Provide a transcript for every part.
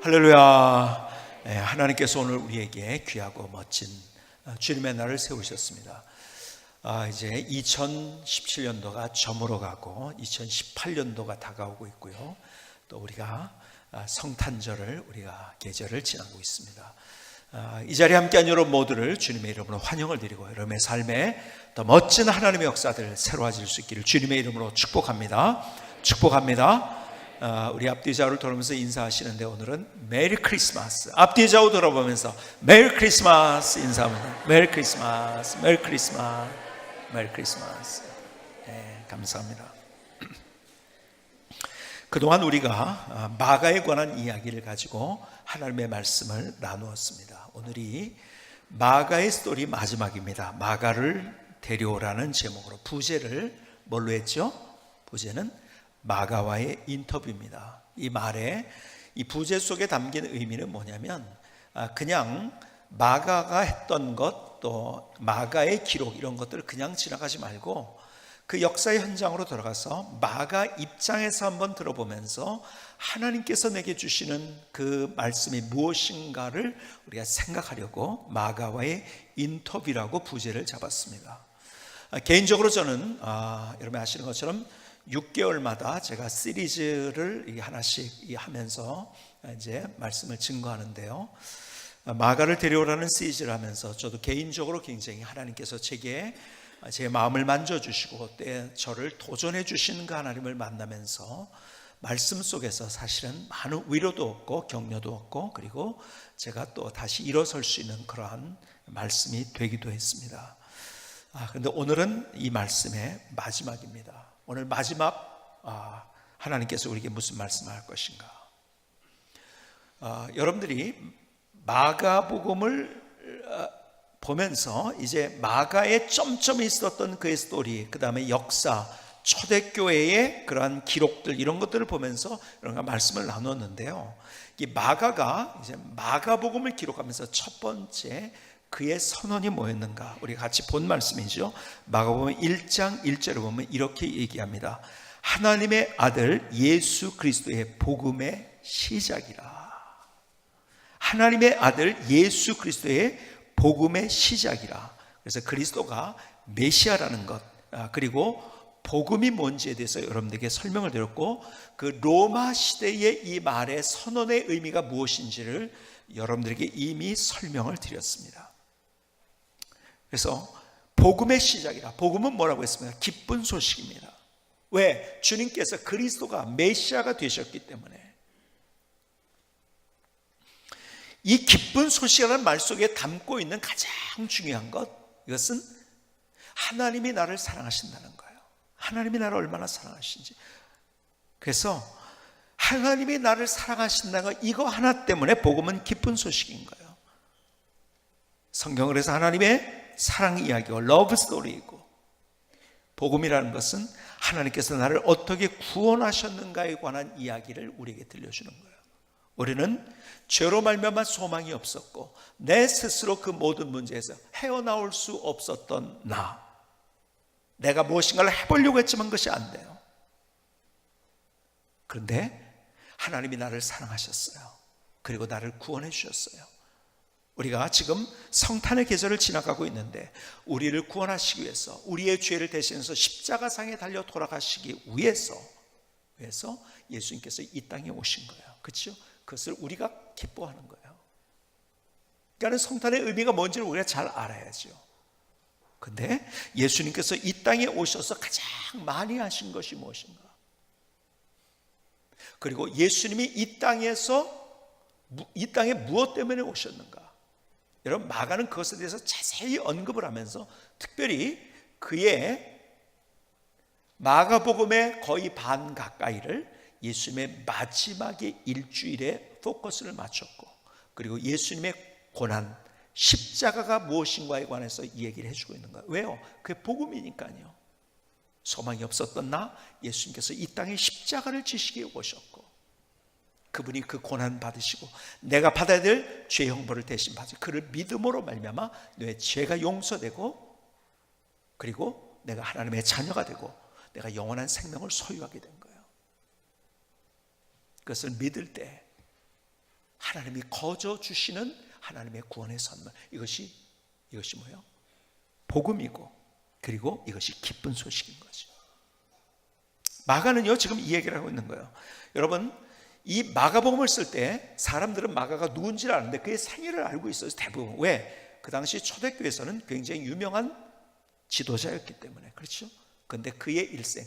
할렐루야. 하나님께서 오늘 우리에게 귀하고 멋진 주님의 날을 세우셨습니다. 이제 2017년도가 저물어 가고 2018년도가 다가오고 있고요. 또 우리가 성탄절을 우리가 계절을 지나고 있습니다. 이 자리에 함께한 여러분 모두를 주님의 이름으로 환영을 드리고 여러분의 삶에 더 멋진 하나님의 역사들 새로워질 수 있기를 주님의 이름으로 축복합니다. 축복합니다. 우리 앞뒤 좌우를 돌아보면서 인사하시는데 오늘은 메리 크리스마스, 앞뒤 좌우 돌아보면서 메리 크리스마스 인사합니다. 메리 크리스마스, 메리 크리스마스, 메리 크리스마스. 네, 감사합니다. 그동안 우리가 마가에 관한 이야기를 가지고 하나님의 말씀을 나누었습니다. 오늘이 마가의 스토리 마지막입니다. 마가를 데려오라는 제목으로 부제를 뭘로 했죠? 부제는 마가와의 인터뷰입니다. 이 말에 이 부제 속에 담긴 의미는 뭐냐면 그냥 마가가 했던 것, 또 마가의 기록 이런 것들을 그냥 지나가지 말고 그 역사의 현장으로 돌아가서 마가 입장에서 한번 들어보면서 하나님께서 내게 주시는 그 말씀이 무엇인가를 우리가 생각하려고 마가와의 인터뷰라고 부제를 잡았습니다. 개인적으로 저는 여러분 아시는 것처럼 6개월마다 제가 시리즈를 하나씩 하면서 이제 말씀을 증거하는데요. 마가를 데려오라는 시리즈를 하면서 저도 개인적으로 굉장히 하나님께서 제게 제 마음을 만져주시고 때 저를 도전해 주시는 그 하나님을 만나면서 말씀 속에서 사실은 많은 위로도 얻고 격려도 얻고 그리고 제가 또 다시 일어설 수 있는 그러한 말씀이 되기도 했습니다. 그런데 오늘은 이 말씀의 마지막입니다. 오늘 마지막 하나님께서 우리에게 무슨 말씀을 할 것인가? 여러분들이 마가복음을 보면서 이제 마가의 점점이 있었던 그의 스토리, 그 다음에 역사, 초대교회의 그러한 기록들 이런 것들을 보면서 이런 말씀을 나눴는데요. 이 마가가 이제 마가복음을 기록하면서 첫 번째 그의 선언이 뭐였는가? 우리가 같이 본 말씀이죠. 마가복음 1장 1절을 보면 이렇게 얘기합니다. 하나님의 아들 예수 그리스도의 복음의 시작이라. 하나님의 아들 예수 그리스도의 복음의 시작이라. 그래서 그리스도가 메시아라는 것, 그리고 복음이 뭔지에 대해서 여러분들에게 설명을 드렸고 그 로마 시대의 이 말의 선언의 의미가 무엇인지를 여러분들에게 이미 설명을 드렸습니다. 그래서 복음의 시작이라. 복음은 뭐라고 했습니까? 기쁜 소식입니다. 왜? 주님께서 그리스도가 메시아가 되셨기 때문에. 이 기쁜 소식이라는 말 속에 담고 있는 가장 중요한 것, 이것은 하나님이 나를 사랑하신다는 거예요. 하나님이 나를 얼마나 사랑하신지. 그래서 하나님이 나를 사랑하신다는 거, 이거 하나 때문에 복음은 기쁜 소식인 거예요. 성경을 해서 하나님의 사랑 이야기와 러브 스토리이고, 복음이라는 것은 하나님께서 나를 어떻게 구원하셨는가에 관한 이야기를 우리에게 들려주는 거예요. 우리는 죄로 말미암아 소망이 없었고 내 스스로 그 모든 문제에서 헤어나올 수 없었던 내가 무엇인가를 해보려고 했지만 그것이 안 돼요. 그런데 하나님이 나를 사랑하셨어요. 그리고 나를 구원해 주셨어요. 우리가 지금 성탄의 계절을 지나가고 있는데 우리를 구원하시기 위해서 우리의 죄를 대신해서 십자가상에 달려 돌아가시기 위해서 예수님께서 이 땅에 오신 거예요. 그렇죠? 그것을 우리가 기뻐하는 거예요. 그러니까 성탄의 의미가 뭔지를 우리가 잘 알아야죠. 그런데 예수님께서 이 땅에 오셔서 가장 많이 하신 것이 무엇인가? 그리고 예수님이 이 땅에 무엇 때문에 오셨는가? 여러분 마가는 그것에 대해서 자세히 언급을 하면서 특별히 그의 마가복음의 거의 반 가까이를 예수님의 마지막의 일주일에 포커스를 맞췄고 그리고 예수님의 고난, 십자가가 무엇인가에 관해서 이 얘기를 해주고 있는 거예요. 왜요? 그게 복음이니까요. 소망이 없었던 예수님께서 이 땅에 십자가를 지시기에 오셨고 그분이 그 고난 받으시고 내가 받아야 될 죄 형벌을 대신 받으시고 그를 믿음으로 말미암아 내 죄가 용서되고 그리고 내가 하나님의 자녀가 되고 내가 영원한 생명을 소유하게 된 거예요. 그것을 믿을 때 하나님이 거저 주시는 하나님의 구원의 선물. 이것이 뭐예요? 복음이고, 그리고 이것이 기쁜 소식인 거죠. 마가는요, 지금 이 얘기를 하고 있는 거예요. 여러분, 이 마가복음을 쓸 때 사람들은 마가가 누군지를 아는데 그의 생애를 알고 있어요, 대부분. 왜? 그 당시 초대교회에서는 굉장히 유명한 지도자였기 때문에. 그렇죠? 근데 그의 일생,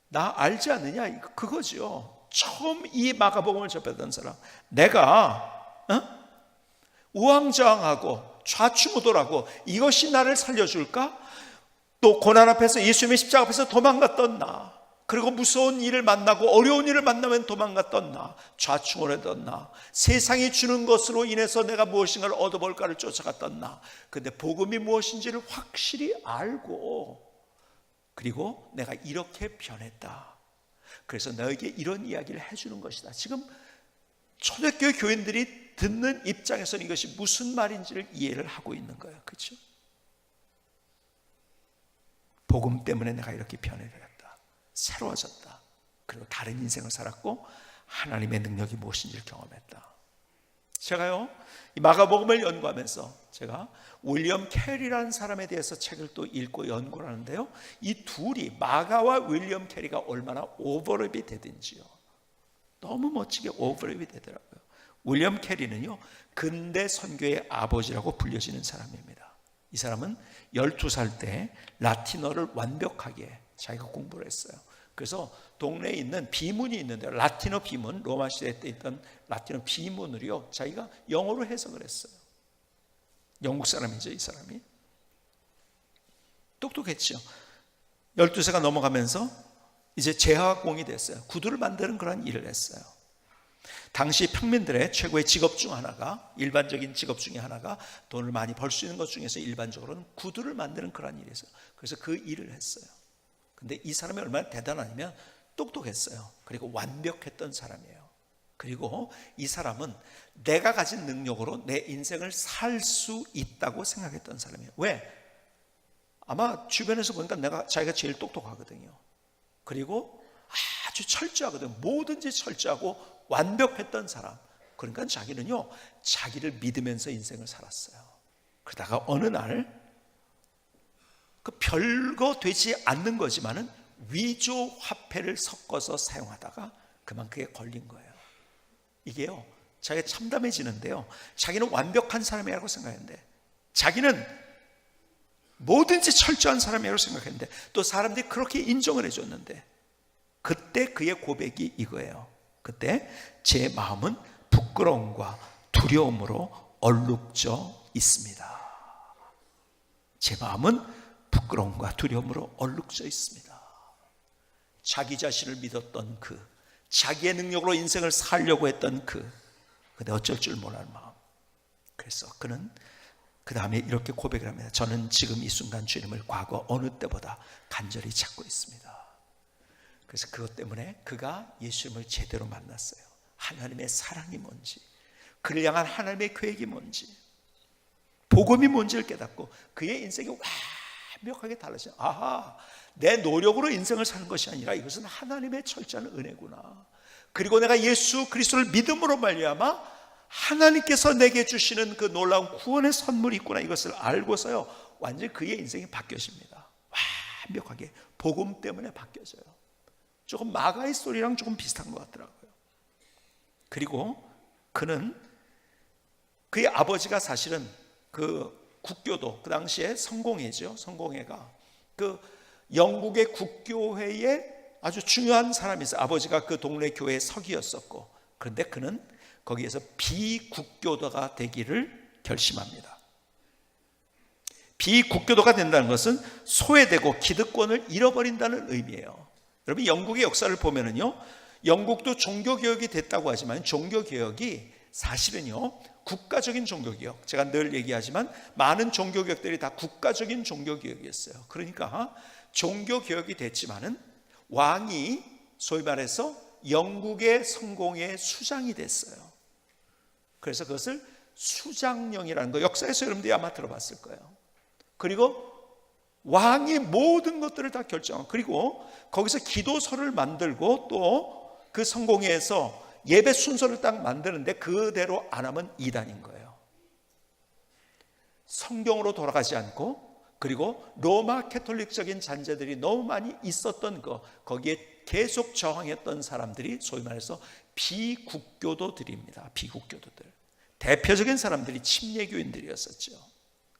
나 알지 않느냐? 그거죠. 처음 이 마가복음을 접했던 사람, 내가 우왕좌왕하고 좌충우돌하고 이것이 나를 살려줄까? 또 고난 앞에서, 예수님의 십자가 앞에서 도망갔던 나, 그리고 무서운 일을 만나고 어려운 일을 만나면 도망갔던 나, 좌충우돌했던 나, 세상이 주는 것으로 인해서 내가 무엇인가를 얻어볼까를 쫓아갔던 나, 근데 복음이 무엇인지를 확실히 알고, 그리고 내가 이렇게 변했다, 그래서 너에게 이런 이야기를 해주는 것이다. 지금 초대교회 교인들이 듣는 입장에서는 이것이 무슨 말인지를 이해를 하고 있는 거예요. 그렇죠? 복음 때문에 내가 이렇게 변해버렸다, 새로워졌다, 그리고 다른 인생을 살았고 하나님의 능력이 무엇인지를 경험했다. 제가요, 이 마가복음을 연구하면서 제가 윌리엄 캐리라는 사람에 대해서 책을 또 읽고 연구를 하는데요, 이 둘이, 마가와 윌리엄 캐리가 얼마나 오버랩이 되든지요, 너무 멋지게 오버랩이 되더라고요. 윌리엄 캐리는요, 근대 선교의 아버지라고 불려지는 사람입니다. 이 사람은 12살 때 라틴어를 완벽하게 자기가 공부를 했어요. 그래서 동네에 있는 비문이 있는데, 라틴어 비문, 로마 시대 때 있던 라틴어 비문을요, 자기가 영어로 해석을 했어요. 영국 사람이죠, 이 사람이. 똑똑했죠. 12세가 넘어가면서 이제 제화공이 됐어요. 구두를 만드는 그런 일을 했어요. 당시 평민들의 최고의 직업 중 하나가, 일반적인 직업 중에 하나가, 돈을 많이 벌 수 있는 것 중에서 일반적으로는 구두를 만드는 그런 일이었어요. 그래서 그 일을 했어요. 근데 이 사람이 얼마나 대단하냐면 똑똑했어요. 그리고 완벽했던 사람이에요. 그리고 이 사람은 내가 가진 능력으로 내 인생을 살 수 있다고 생각했던 사람이에요. 왜? 아마 주변에서 보니까 자기가 제일 똑똑하거든요. 그리고 아주 철저하거든요. 뭐든지 철저하고 완벽했던 사람. 그러니까 자기는요, 자기를 믿으면서 인생을 살았어요. 그러다가 어느 날, 그 별거 되지 않는 거지만은 위조 화폐를 섞어서 사용하다가 그만 그게 걸린 거예요. 이게요, 자기가 참담해지는데요, 자기는 완벽한 사람이라고 생각했는데, 자기는 뭐든지 철저한 사람이라고 생각했는데, 또 사람들이 그렇게 인정을 해줬는데, 그때 그의 고백이 이거예요. 그때 제 마음은 부끄러움과 두려움으로 얼룩져 있습니다. 제 마음은 부끄러움과 두려움으로 얼룩져 있습니다. 자기 자신을 믿었던 그, 자기의 능력으로 인생을 살려고 했던 근데 어쩔 줄 모르는 마음. 그래서 그는 그 다음에 이렇게 고백을 합니다. 저는 지금 이 순간 주님을 과거 어느 때보다 간절히 찾고 있습니다. 그래서 그것 때문에 그가 예수님을 제대로 만났어요. 하나님의 사랑이 뭔지, 그를 향한 하나님의 계획이 뭔지, 복음이 뭔지를 깨닫고 그의 인생이 완벽하게 달라져요. 아하, 내 노력으로 인생을 사는 것이 아니라 이것은 하나님의 철저한 은혜구나. 그리고 내가 예수 그리스도를 믿음으로 말미암아 하나님께서 내게 주시는 그 놀라운 구원의 선물이 있구나, 이것을 알고서요, 완전히 그의 인생이 바뀌어집니다. 완벽하게 복음 때문에 바뀌어져요. 조금 마가의 스토리랑 조금 비슷한 것 같더라고요. 그리고 그는, 그의 아버지가 사실은 그 국교도, 그 당시에 성공회죠. 성공회가 그 영국의 국교회에 아주 중요한 사람이 있어요. 아버지가 그 동네 교회의 석이었었고, 그런데 그는 거기에서 비국교도가 되기를 결심합니다. 비국교도가 된다는 것은 소외되고 기득권을 잃어버린다는 의미예요. 여러분, 영국의 역사를 보면은요, 영국도 종교개혁이 됐다고 하지만 종교개혁이 사실은요, 국가적인 종교개혁, 제가 늘 얘기하지만 많은 종교개혁들이 다 국가적인 종교개혁이었어요. 그러니까 종교개혁이 됐지만은 왕이 소위 말해서 영국의 성공의 수장이 됐어요. 그래서 그것을 수장령이라는 거, 역사에서 여러분들이 아마 들어봤을 거예요. 그리고 왕이 모든 것들을 다 결정하고, 그리고 거기서 기도서를 만들고 또 그 성공회에서 예배 순서를 딱 만드는데 그대로 안 하면 이단인 거예요. 성경으로 돌아가지 않고, 그리고 로마 캐톨릭적인 잔재들이 너무 많이 있었던 거기에 계속 저항했던 사람들이 소위 말해서 비국교도들입니다. 비국교도들. 대표적인 사람들이 침례교인들이었었죠.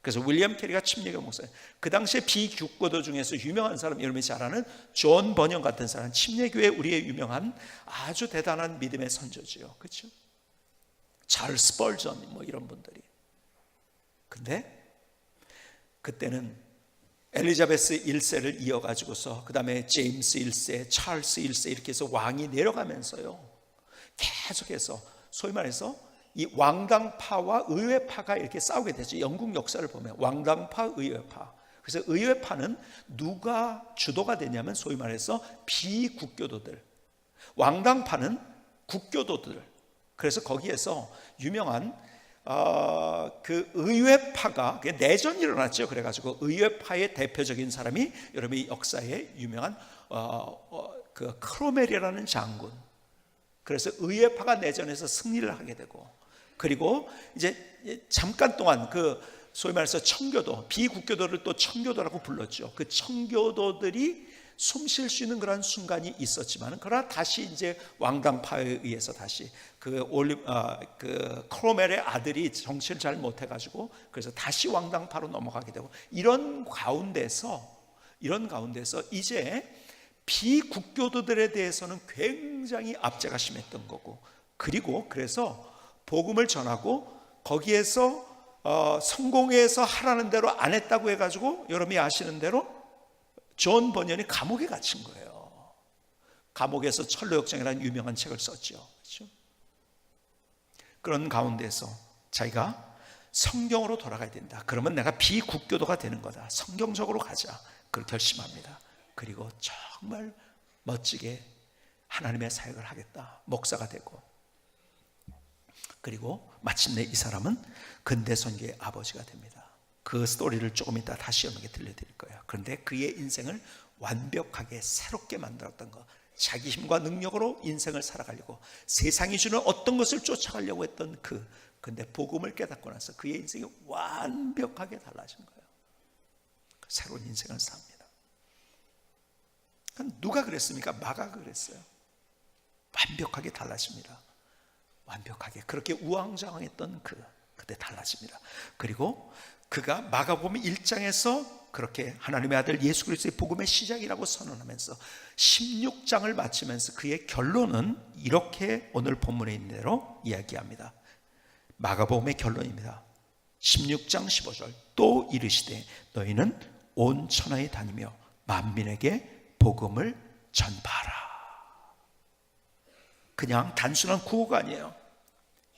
그래서 윌리엄 캐리가 침례교 목사예요. 그 당시에 비국교도 중에서 유명한 사람, 여러분이 잘 아는 존 버년 같은 사람, 침례교회 우리의 유명한 아주 대단한 믿음의 선조지요. 그렇죠? 찰스 스펄전 뭐 이런 분들이. 근데 그때는 엘리자베스 1세를 이어가지고서 그 다음에 제임스 1세, 찰스 1세 이렇게 해서 왕이 내려가면서요, 계속해서 소위 말해서 이 왕당파와 의회파가 이렇게 싸우게 되죠. 영국 역사를 보면 왕당파, 의회파. 그래서 의회파는 누가 주도가 되냐면 소위 말해서 비국교도들, 왕당파는 국교도들. 그래서 거기에서 유명한 그 의회파가 내전이 일어났죠. 그래가지고 의회파의 대표적인 사람이 여러분이 역사에 유명한 그 크로멜이라는 장군. 그래서 의회파가 내전에서 승리를 하게 되고, 그리고 이제 잠깐 동안 그 소위 말해서 청교도, 비국교도를 또 청교도라고 불렀죠. 그 청교도들이 숨 쉴 수 있는 그런 순간이 있었지만, 그러나 다시 이제 왕당파에 의해서 다시 그 크로멜의 아들이 정치를 잘 못해가지고 그래서 다시 왕당파로 넘어가게 되고, 이런 가운데서 이제 비국교도들에 대해서는 굉장히 압제가 심했던 거고, 그리고 그래서 복음을 전하고 거기에서 성공해서 하라는 대로 안 했다고 해가지고 여러분이 아시는 대로 존 버년이 감옥에 갇힌 거예요. 감옥에서 철로역정이라는 유명한 책을 썼죠. 그렇죠? 그런 가운데서 자기가 성경으로 돌아가야 된다. 그러면 내가 비국교도가 되는 거다. 성경적으로 가자. 그걸 결심합니다. 그리고 정말 멋지게 하나님의 사역을 하겠다. 목사가 되고, 그리고 마침내 이 사람은 근대 선교의 아버지가 됩니다. 그 스토리를 조금 이따 다시 여러분께 들려드릴 거예요. 그런데 그의 인생을 완벽하게 새롭게 만들었던 것, 자기 힘과 능력으로 인생을 살아가려고 세상이 주는 어떤 것을 쫓아가려고 했던 근데 복음을 깨닫고 나서 그의 인생이 완벽하게 달라진 거예요. 새로운 인생을 삽니다. 누가 그랬습니까? 마가가 그랬어요. 완벽하게 달라집니다. 완벽하게. 그렇게 우왕좌왕했던 그때 달라집니다. 그리고 그가 마가복음 1장에서 그렇게 하나님의 아들 예수 그리스도의 복음의 시작이라고 선언하면서 16장을 마치면서 그의 결론은 이렇게 오늘 본문에 있는 대로 이야기합니다. 마가복음의 결론입니다. 16장 15절, 또 이르시되 너희는 온 천하에 다니며 만민에게 복음을 전파하라. 그냥 단순한 구호가 아니에요.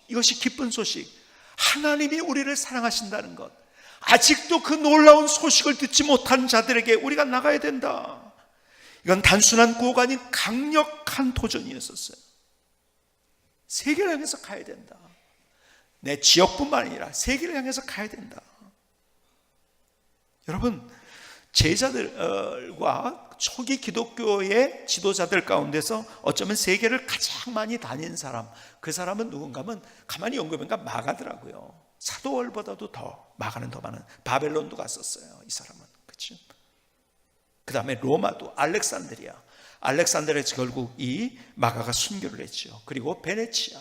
이것이 기쁜 소식, 하나님이 우리를 사랑하신다는 것, 아직도 그 놀라운 소식을 듣지 못한 자들에게 우리가 나가야 된다. 이건 단순한 구호가 아닌 강력한 도전이었었어요. 세계를 향해서 가야 된다. 내 지역뿐만 아니라 세계를 향해서 가야 된다. 여러분, 제자들과 초기 기독교의 지도자들 가운데서 어쩌면 세계를 가장 많이 다닌 사람, 그 사람은 누군가 하면 가만히 연구해보니까 마가더라고요. 사도월보다도 더, 마가는 더 많은, 바벨론도 갔었어요, 이 사람은. 그렇죠? 그 다음에 로마도, 알렉산드리아에서 결국 이 마가가 순교를 했죠. 그리고 베네치아,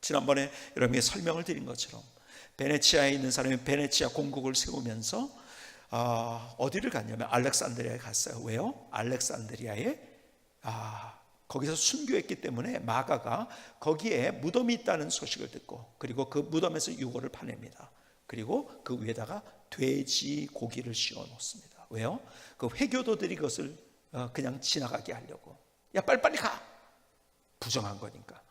지난번에 여러분에게 설명을 드린 것처럼 베네치아에 있는 사람이 베네치아 공국을 세우면서 어디를 갔냐면 알렉산드리아에 갔어요. 왜요? 알렉산드리아에 거기서 순교했기 때문에 마가가 거기에 무덤이 있다는 소식을 듣고, 그리고 그 무덤에서 유골을 파냅니다. 그리고 그 위에다가 돼지 고기를 씌워 놓습니다. 왜요? 그 회교도들이 그것을 그냥 지나가게 하려고, 야 빨리빨리 가, 부정한 거니까.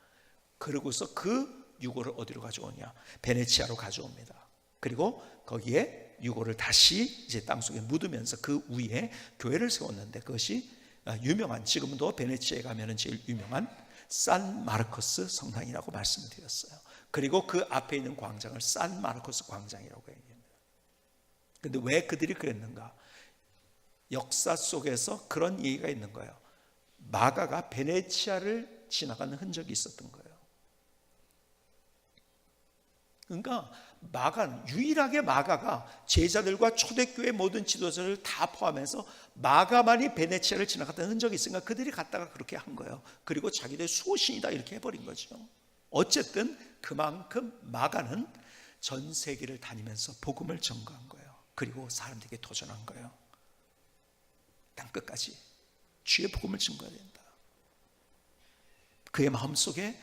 그러고서 그 유골을 어디로 가져오냐? 베네치아로 가져옵니다. 그리고 거기에 유골을 다시 이제 땅속에 묻으면서 그 위에 교회를 세웠는데, 그것이 유명한, 지금도 베네치아에 가면은 제일 유명한 산 마르코스 성당이라고 말씀을 드렸어요. 그리고 그 앞에 있는 광장을 산 마르코스 광장이라고 얘기합니다. 그런데 왜 그들이 그랬는가? 역사 속에서 그런 얘기가 있는 거예요. 마가가 베네치아를 지나가는 흔적이 있었던 거예요. 그러니까 유일하게 마가가 제자들과 초대교회 모든 지도자를 다 포함해서 마가만이 베네치아를 지나갔던 흔적이 있으니까 그들이 갔다가 그렇게 한 거예요. 그리고 자기들 수호신이다 이렇게 해버린 거죠. 어쨌든 그만큼 마가는 전 세계를 다니면서 복음을 전거한 거예요. 그리고 사람들에게 도전한 거예요. 땅끝까지 주의 복음을 증거해야 된다. 그의 마음속에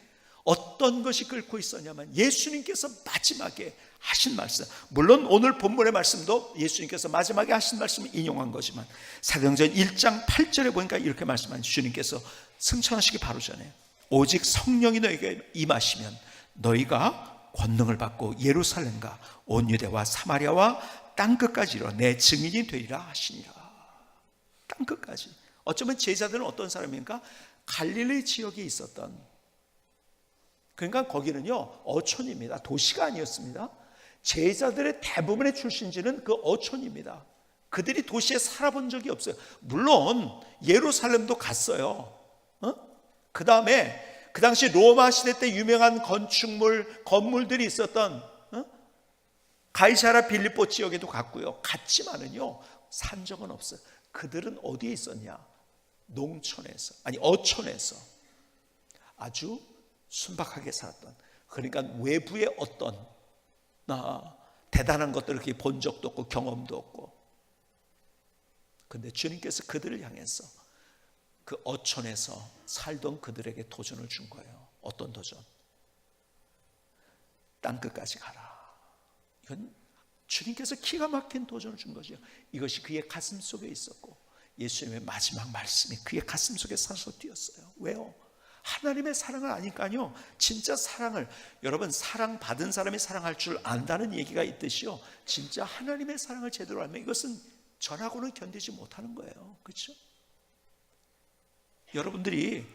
어떤 것이 끓고 있었냐면 예수님께서 마지막에 하신 말씀, 물론 오늘 본문의 말씀도 예수님께서 마지막에 하신 말씀을 인용한 거지만 사도행전 1장 8절에 보니까 이렇게 말씀하신 주님께서 승천하시기 바로 전에 오직 성령이 너에게 임하시면 너희가 권능을 받고 예루살렘과 온 유대와 사마리아와 땅끝까지 이르러 내 증인이 되리라 하시니라. 땅끝까지. 어쩌면 제자들은 어떤 사람입니까? 갈릴리 지역에 있었던, 그러니까 거기는요 어촌입니다. 도시가 아니었습니다. 제자들의 대부분의 출신지는 그 어촌입니다. 그들이 도시에 살아본 적이 없어요. 물론 예루살렘도 갔어요. 그 다음에 그 당시 로마 시대 때 유명한 건물들이 있었던 가이사라 빌립보 지역에도 갔고요. 갔지만은요 산 적은 없어요. 그들은 어디에 있었냐? 농촌에서, 아니 어촌에서 아주 순박하게 살았던, 그러니까 외부의 어떤 대단한 것들을 그렇게 본 적도 없고 경험도 없고, 근데 주님께서 그들을 향해서 그 어촌에서 살던 그들에게 도전을 준 거예요. 어떤 도전? 땅끝까지 가라. 이건 주님께서 기가 막힌 도전을 준 거죠. 이것이 그의 가슴 속에 있었고 예수님의 마지막 말씀이 그의 가슴 속에 사서 뛰었어요. 왜요? 하나님의 사랑을 아니까요. 진짜 사랑을, 여러분 사랑받은 사람이 사랑할 줄 안다는 얘기가 있듯이요, 진짜 하나님의 사랑을 제대로 알면 이것은 전하고는 견디지 못하는 거예요. 그렇죠? 여러분들이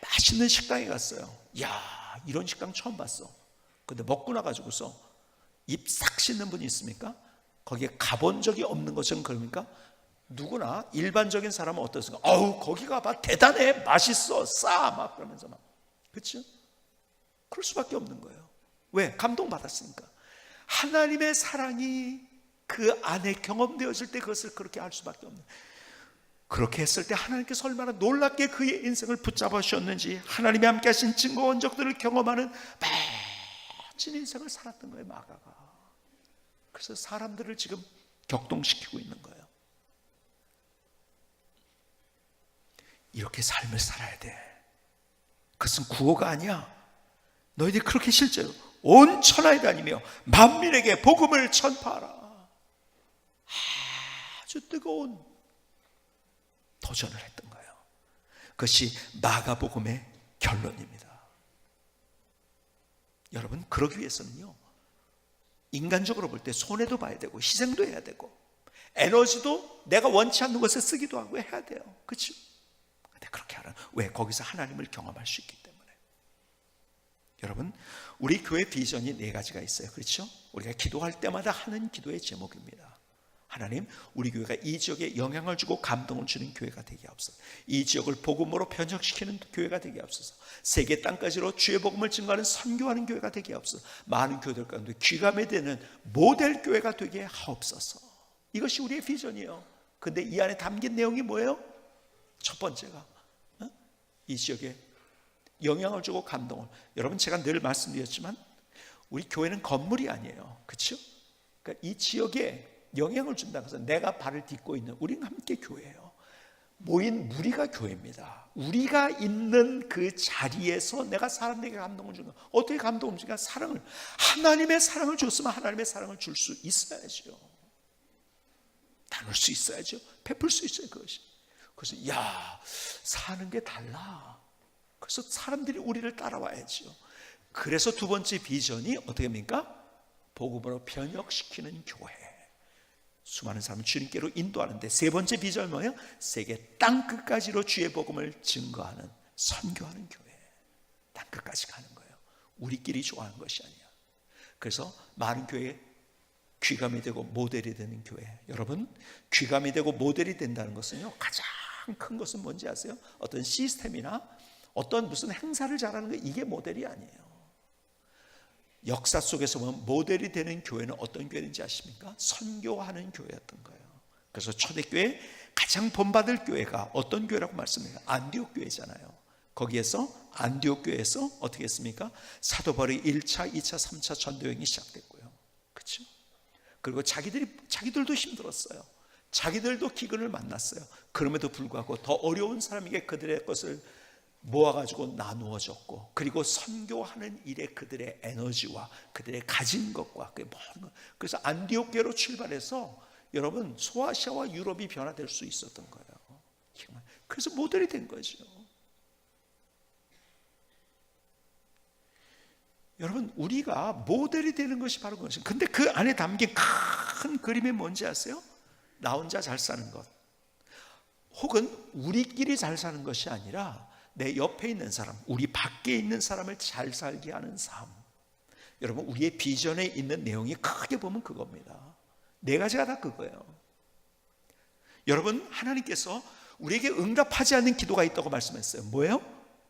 맛있는 식당에 갔어요. 야, 이런 식당 처음 봤어. 근데 먹고 나가지고서 입 싹 씻는 분이 있습니까? 거기에 가본 적이 없는 것은 그럽니까? 누구나 일반적인 사람은 어떻습니까? 아우 거기 가봐, 대단해, 맛있어, 싸, 막 그러면서 막, 그렇죠? 그럴 수밖에 없는 거예요. 왜? 감동받았으니까. 하나님의 사랑이 그 안에 경험되었을 때 그것을 그렇게 알 수밖에 없는, 그렇게 했을 때 하나님께서 얼마나 놀랍게 그의 인생을 붙잡아 주셨는지, 하나님이 함께 하신 증거 원적들을 경험하는 멋진 인생을 살았던 거예요, 마가가. 그래서 사람들을 지금 격동시키고 있는 거예요. 이렇게 삶을 살아야 돼. 그것은 구호가 아니야. 너희들이 그렇게 실제로 온 천하에 다니며 만민에게 복음을 전파하라. 아주 뜨거운 도전을 했던 거예요. 그것이 마가복음의 결론입니다. 여러분, 그러기 위해서는요, 인간적으로 볼 때 손해도 봐야 되고 희생도 해야 되고 에너지도 내가 원치 않는 것에 쓰기도 하고 해야 돼요. 그렇죠? 근데 그렇게 하라. 왜? 거기서 하나님을 경험할 수 있기 때문에. 여러분, 우리 교회 비전이 4가지가 있어요. 그렇죠? 우리가 기도할 때마다 하는 기도의 제목입니다. 하나님, 우리 교회가 이 지역에 영향을 주고 감동을 주는 교회가 되게 하옵소서. 이 지역을 복음으로 변혁시키는 교회가 되게 하옵소서. 세계 땅까지로 주의 복음을 증거하는 선교하는 교회가 되게 하옵소서. 많은 교회들 가운데 귀감이 되는 모델 교회가 되게 하옵소서. 이것이 우리의 비전이에요. 근데 이 안에 담긴 내용이 뭐예요? 첫 번째가 이 지역에 영향을 주고 감동을. 여러분, 제가 늘 말씀드렸지만 우리 교회는 건물이 아니에요. 그렇죠? 그러니까 이 지역에 영향을 준다고 해서 내가 발을 딛고 있는, 우리는 함께 교회예요. 모인 무리가 교회입니다. 우리가 있는 그 자리에서 내가 사람들에게 감동을 주는, 어떻게 감동을 주니까 사랑을, 하나님의 사랑을 줬으면 하나님의 사랑을 줄 수 있어야죠. 나눌 수 있어야죠. 베풀 수 있어요. 그것이. 그래서 야, 사는 게 달라. 그래서 사람들이 우리를 따라와야죠. 그래서 두 번째 비전이 어떻게 합니까? 복음으로 변혁시키는 교회. 수많은 사람을 주님께로 인도하는데, 세 번째 비전은 뭐예요? 세계 땅끝까지로 주의 복음을 증거하는, 선교하는 교회. 땅끝까지 가는 거예요. 우리끼리 좋아하는 것이 아니야. 그래서 많은 교회에 귀감이 되고 모델이 되는 교회. 여러분, 귀감이 되고 모델이 된다는 것은요, 가장 큰 것은 뭔지 아세요? 어떤 시스템이나 어떤 무슨 행사를 잘하는 거, 이게 모델이 아니에요. 역사 속에서 보면 모델이 되는 교회는 어떤 교회인지 아십니까? 선교하는 교회였던 거예요. 그래서 초대교회 가장 본받을 교회가 어떤 교회라고 말씀해요? 안디옥 교회잖아요. 거기에서 안디옥 교회에서 어떻게 했습니까? 사도 바울의 1차, 2차, 3차 전도여행이 시작됐고요. 그렇죠? 그리고 자기들도 힘들었어요. 자기들도 기근을 만났어요. 그럼에도 불구하고 더 어려운 사람에게 그들의 것을 모아가지고 나누어 줬고, 그리고 선교하는 일에 그들의 에너지와 그들의 가진 것과 그래서 안디옥 교회로 출발해서 여러분 소아시아와 유럽이 변화될 수 있었던 거예요. 그래서 모델이 된 거죠. 여러분, 우리가 모델이 되는 것이 바로 그것이에요. 근데 그 안에 담긴 큰 그림이 뭔지 아세요? 나 혼자 잘 사는 것, 혹은 우리끼리 잘 사는 것이 아니라 내 옆에 있는 사람, 우리 밖에 있는 사람을 잘 살게 하는 삶. 여러분, 우리의 비전에 있는 내용이 크게 보면 그겁니다. 네 가지가 다 그거예요. 여러분, 하나님께서 우리에게 응답하지 않는 기도가 있다고 말씀했어요. 뭐예요?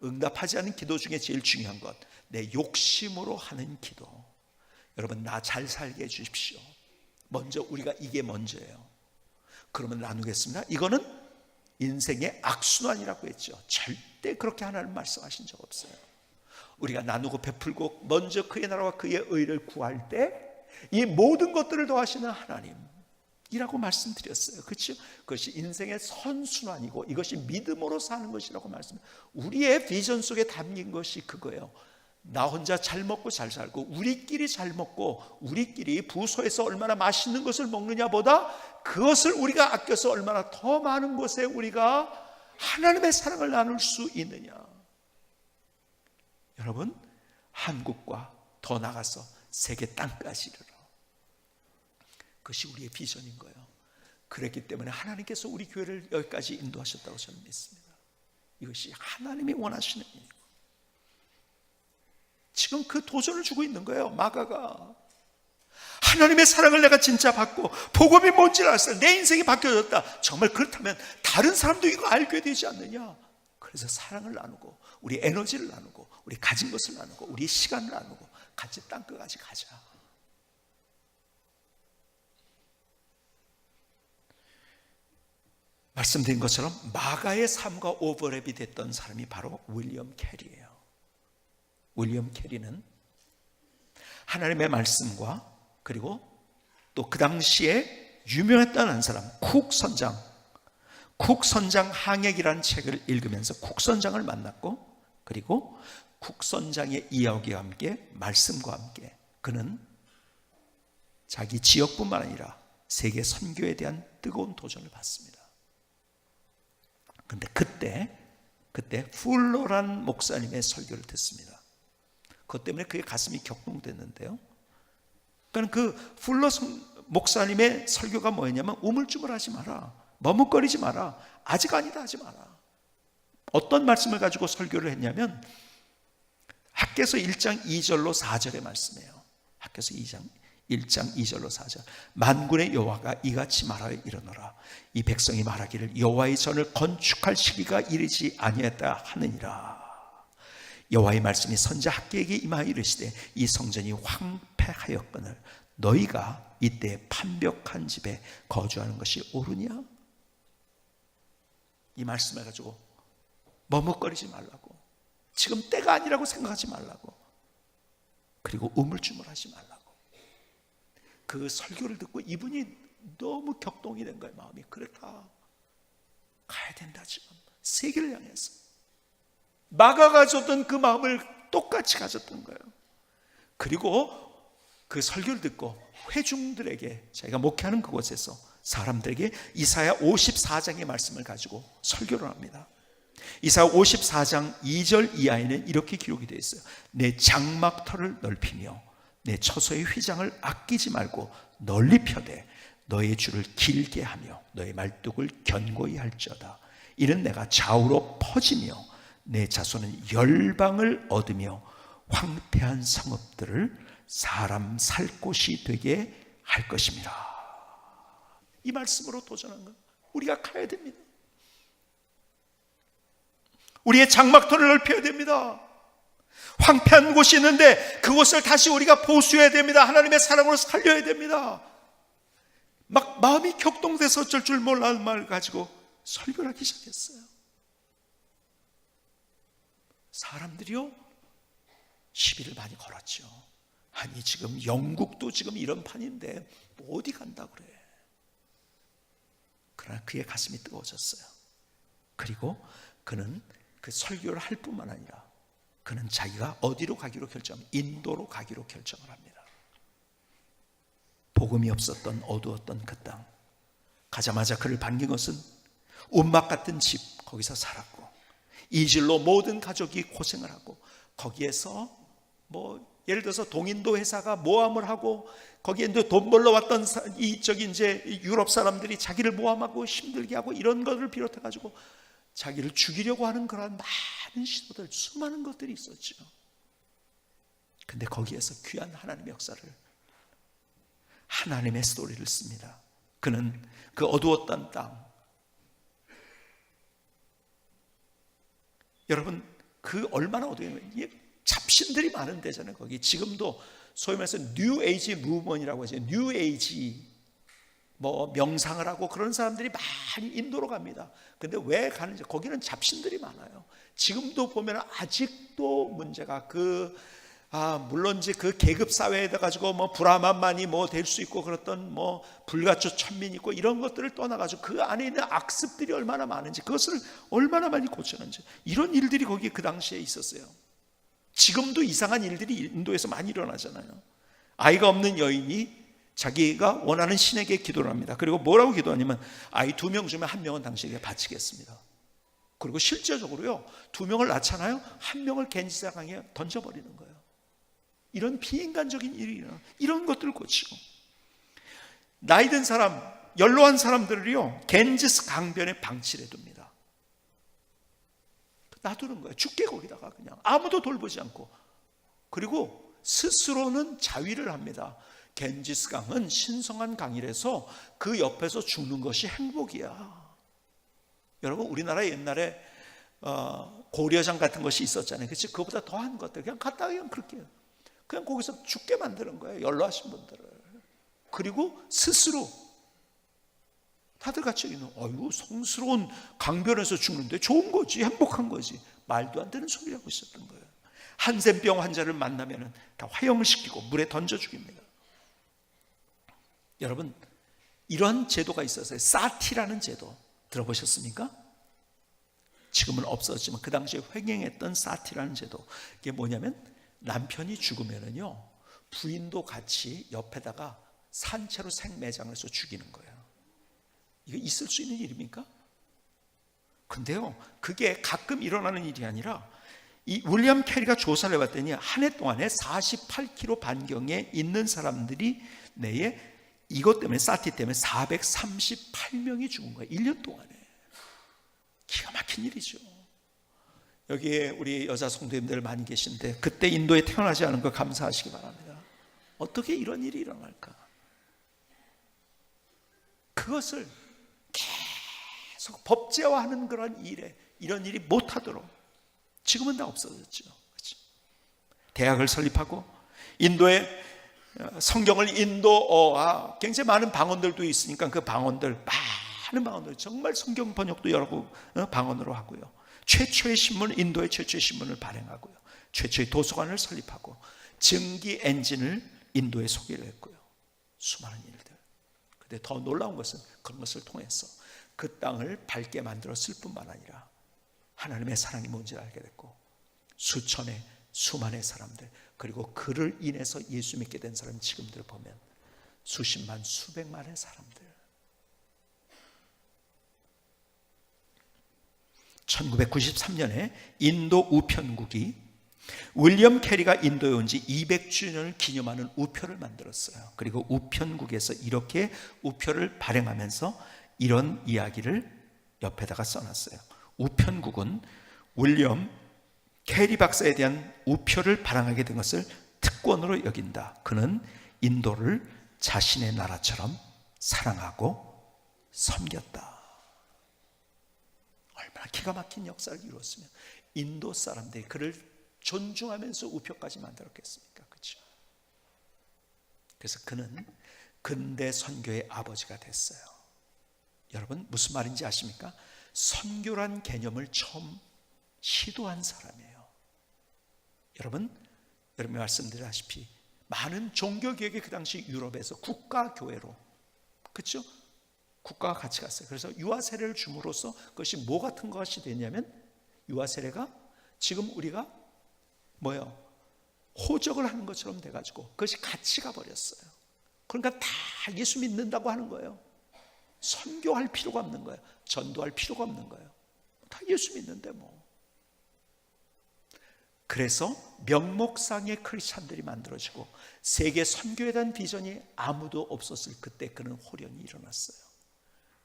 응답하지 않는 기도 중에 제일 중요한 것, 내 욕심으로 하는 기도. 여러분, 나 잘 살게 해주십시오. 먼저 우리가 이게 먼저예요. 그러면 나누겠습니다. 이거는 인생의 악순환이라고 했죠. 절대 그렇게 하나님 말씀하신 적 없어요. 우리가 나누고 베풀고 먼저 그의 나라와 그의 의를 구할 때 이 모든 것들을 더하시는 하나님이라고 말씀드렸어요. 그렇죠? 그것이 인생의 선순환이고 이것이 믿음으로 사는 것이라고 말씀. 우리의 비전 속에 담긴 것이 그거예요. 나 혼자 잘 먹고 잘 살고 우리끼리 잘 먹고 우리끼리 부서에서 얼마나 맛있는 것을 먹느냐보다 그것을 우리가 아껴서 얼마나 더 많은 곳에 우리가 하나님의 사랑을 나눌 수 있느냐. 여러분, 한국과 더 나가서 세계 땅까지 이르러, 그것이 우리의 비전인 거예요. 그랬기 때문에 하나님께서 우리 교회를 여기까지 인도하셨다고 저는 믿습니다. 이것이 하나님이 원하시는 일이고, 지금 그 도전을 주고 있는 거예요. 마가가 하나님의 사랑을 내가 진짜 받고 복음이 뭔지를 알았어요. 내 인생이 바뀌어졌다. 정말 그렇다면 다른 사람도 이거 알게 되지 않느냐. 그래서 사랑을 나누고 우리 에너지를 나누고 우리 가진 것을 나누고 우리 시간을 나누고 같이 땅끝까지 가자. 말씀드린 것처럼 마가의 삶과 오버랩이 됐던 사람이 바로 윌리엄 캐리예요. 윌리엄 캐리는 하나님의 말씀과 그리고 또 그 당시에 유명했던 한 사람 쿡 선장 항해기라는 책을 읽으면서 쿡 선장을 만났고, 그리고 쿡 선장의 이야기와 함께 말씀과 함께 그는 자기 지역뿐만 아니라 세계 선교에 대한 뜨거운 도전을 받습니다. 근데 그때 풀러란 목사님의 설교를 듣습니다. 그것 때문에 그의 가슴이 격동됐는데요. 그러니까 그 풀러 목사님의 설교가 뭐였냐면 우물쭈물하지 마라, 머뭇거리지 마라, 아직 아니다 하지 마라. 어떤 말씀을 가지고 설교를 했냐면 학개서 1장 2절로 4절의 말씀이에요. 학개서 1장 2절로 4절. 만군의 여호와가 이같이 말하여 이르노라. 이 백성이 말하기를 여호와의 전을 건축할 시기가 이르지 아니했다 하느니라. 여호와의 말씀이 선자 학개에게 임하여 이르시되 이 성전이 황폐하였거늘 너희가 이때 판벽한 집에 거주하는 것이 옳으냐? 이 말씀을 가지고 머뭇거리지 말라고, 지금 때가 아니라고 생각하지 말라고, 그리고 우물쭈물하지 말라고. 그 설교를 듣고 이분이 너무 격동이 된 거예요. 마음이. 그렇다, 가야 된다. 지금 세계를 향해서 마가가 가졌던 그 마음을 똑같이 가졌던 거예요. 그리고 그 설교를 듣고 회중들에게, 자기가 목회하는 그곳에서 사람들에게 이사야 54장의 말씀을 가지고 설교를 합니다. 이사야 54장 2절 이하에는 이렇게 기록이 되어 있어요. 내 장막터를 넓히며 내 처소의 휘장을 아끼지 말고 널리 펴되 너의 줄을 길게 하며 너의 말뚝을 견고히 할지어다. 이는 내가 좌우로 퍼지며 내 자손은 열방을 얻으며 황폐한 성읍들을 사람 살 곳이 되게 할 것입니다. 이 말씀으로 도전한 건 우리가 가야 됩니다. 우리의 장막터를 넓혀야 됩니다. 황폐한 곳이 있는데 그곳을 다시 우리가 보수해야 됩니다. 하나님의 사랑으로 살려야 됩니다. 막 마음이 격동돼서 어쩔 줄 몰라는 말을 가지고 설교를 하기 시작했어요. 사람들이요, 시비를 많이 걸었죠. 아니 지금 영국도 지금 이런 판인데 뭐 어디 간다 그래. 그러나 그의 가슴이 뜨거워졌어요. 그리고 그는 그 설교를 할 뿐만 아니라 그는 자기가 어디로 가기로 인도로 가기로 결정을 합니다. 복음이 없었던 어두웠던 그 땅, 가자마자 그를 반긴 것은 운막 같은 집, 거기서 살았고 이질로 모든 가족이 고생을 하고 거기에서 예를 들어서 동인도 회사가 모함을 하고 거기에 이제 돈 벌러 왔던 이제 유럽 사람들이 자기를 모함하고 힘들게 하고 이런 것을 비롯해 가지고 자기를 죽이려고 하는 그런 많은 시도들, 수많은 것들이 있었죠. 근데 거기에서 귀한 하나님의 역사를, 하나님의 스토리를 씁니다. 그는 그 어두웠던 땅, 여러분 그 얼마나 어두우면 잡신들이 많은 데잖아요. 거기 지금도 소위 말해서 뉴 에이지 무브먼이라고 하죠. 뉴 에이지 명상을 하고 그런 사람들이 많이 인도로 갑니다. 근데 왜 가는지, 거기는 잡신들이 많아요. 지금도 보면 아직도 문제가 물론 이제 그 계급 사회에다 가지고 브라만만이 될 수 있고 그랬던 불가초 천민이 있고 이런 것들을 떠나가지고 그 안에 있는 악습들이 얼마나 많은지, 그것을 얼마나 많이 고쳤는지, 이런 일들이 거기 그 당시에 있었어요. 지금도 이상한 일들이 인도에서 많이 일어나잖아요. 아이가 없는 여인이 자기가 원하는 신에게 기도를 합니다. 그리고 뭐라고 기도하냐면 아이 2명 중에 1명은 당신에게 바치겠습니다. 그리고 실제적으로요, 2명을 낳잖아요. 1명을 겐지사강에 던져버리는 거예요. 이런 비인간적인 일이 일어나, 이런 것들을 고치고, 나이 든 사람, 연로한 사람들을요 겐지스 강변에 방치를 해둡니다. 놔두는 거예요. 죽게 거기다가 그냥 아무도 돌보지 않고. 그리고 스스로는 자위를 합니다. 겐지스 강은 신성한 강이라서 그 옆에서 죽는 것이 행복이야. 여러분 우리나라 옛날에 고려장 같은 것이 있었잖아요. 그치? 그거보다 더한 것들 그냥 갖다가 그냥 그렇게 그냥 거기서 죽게 만드는 거예요. 연로하신 분들을. 그리고 스스로 다들 같이 있는, 성스러운 강변에서 죽는데 좋은 거지, 행복한 거지. 말도 안 되는 소리를 하고 있었던 거예요. 한센병 환자를 만나면 다 화형을 시키고 물에 던져 죽입니다. 여러분 이런 제도가 있었어요. 사티라는 제도 들어보셨습니까? 지금은 없어졌지만 그 당시에 횡행했던 사티라는 제도, 이게 뭐냐면 남편이 죽으면은요 부인도 같이 옆에다가 산채로 생매장을 해서 죽이는 거예요. 이거 있을 수 있는 일입니까? 근데요 그게 가끔 일어나는 일이 아니라 이 윌리엄 캐리가 조사를 해봤더니 한 해 동안에 48km 반경에 있는 사람들이 내에 이것 때문에, 사티 때문에 438명이 죽은 거예요. 1년 동안에. 기가 막힌 일이죠. 여기에 우리 여자 성도님들 많이 계신데 그때 인도에 태어나지 않은 거 감사하시기 바랍니다. 어떻게 이런 일이 일어날까? 그것을 계속 법제화하는 그런 일에, 이런 일이 못하도록 지금은 다 없어졌죠. 그렇죠? 대학을 설립하고 인도에 성경을 인도어와 굉장히 많은 방언들도 있으니까 그 방언들, 많은 방언들, 정말 성경 번역도 여러 방언으로 하고요. 최초의 신문, 인도의 최초의 신문을 발행하고요. 최초의 도서관을 설립하고 증기 엔진을 인도에 소개를 했고요. 수많은 일들. 근데 더 놀라운 것은 그런 것을 통해서 그 땅을 밝게 만들었을 뿐만 아니라 하나님의 사랑이 뭔지를 알게 됐고, 수천의 수만의 사람들, 그리고 그를 인해서 예수 믿게 된 사람, 지금들 보면 수십만 수백만의 사람들. 1993년에 인도 우편국이 윌리엄 캐리가 인도에 온 지 200주년을 기념하는 우표를 만들었어요. 그리고 우편국에서 이렇게 우표를 발행하면서 이런 이야기를 옆에다가 써놨어요. 우편국은 윌리엄 캐리 박사에 대한 우표를 발행하게 된 것을 특권으로 여긴다. 그는 인도를 자신의 나라처럼 사랑하고 섬겼다. 얼마나 얼마나 기가 막힌 역사를 이루었으면 인도 사람들이 그를 존중하면서 우표까지 만들었겠습니까? 그렇죠? 그래서 그는 근대 선교의 아버지가 됐어요. 여러분 무슨 말인지 아십니까? 선교란 개념을 처음 시도한 사람이에요. 여러분이 말씀드렸다시피 많은 종교개혁이 그 당시 유럽에서 국가교회로, 그렇죠? 국가가 같이 갔어요. 그래서 유아 세례를 줌으로써 그것이 뭐 같은 것이 됐냐면, 유아 세례가 지금 우리가 뭐예요? 호적을 하는 것처럼 돼가지고 그것이 같이 가버렸어요. 그러니까 다 예수 믿는다고 하는 거예요. 선교할 필요가 없는 거예요. 전도할 필요가 없는 거예요. 다 예수 믿는데 뭐. 그래서 명목상의 크리스찬들이 만들어지고 세계 선교에 대한 비전이 아무도 없었을 그때 그는 호련히 일어났어요.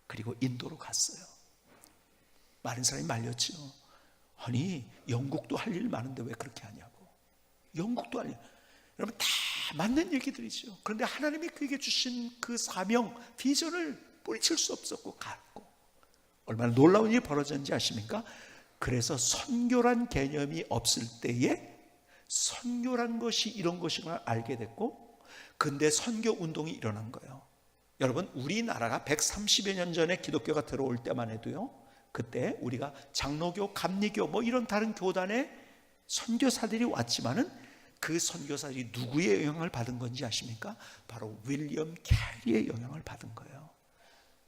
그리고 인도로 갔어요. 많은 사람이 말렸죠. 아니 영국도 할 일 많은데 왜 그렇게 하냐고. 영국도 할 일, 여러분 다 맞는 얘기들이죠. 그런데 하나님이 그에게 주신 그 사명, 비전을 뿌리칠 수 없었고 갔고, 얼마나 놀라운 일이 벌어졌는지 아십니까? 그래서 선교란 개념이 없을 때에 선교란 것이 이런 것이구나 알게 됐고, 근데 선교 운동이 일어난 거예요. 여러분 우리나라가 130여 년 전에 기독교가 들어올 때만 해도요, 그때 우리가 장로교, 감리교 뭐 이런 다른 교단의 선교사들이 왔지만은 그 선교사들이 누구의 영향을 받은 건지 아십니까? 바로 윌리엄 캐리의 영향을 받은 거예요.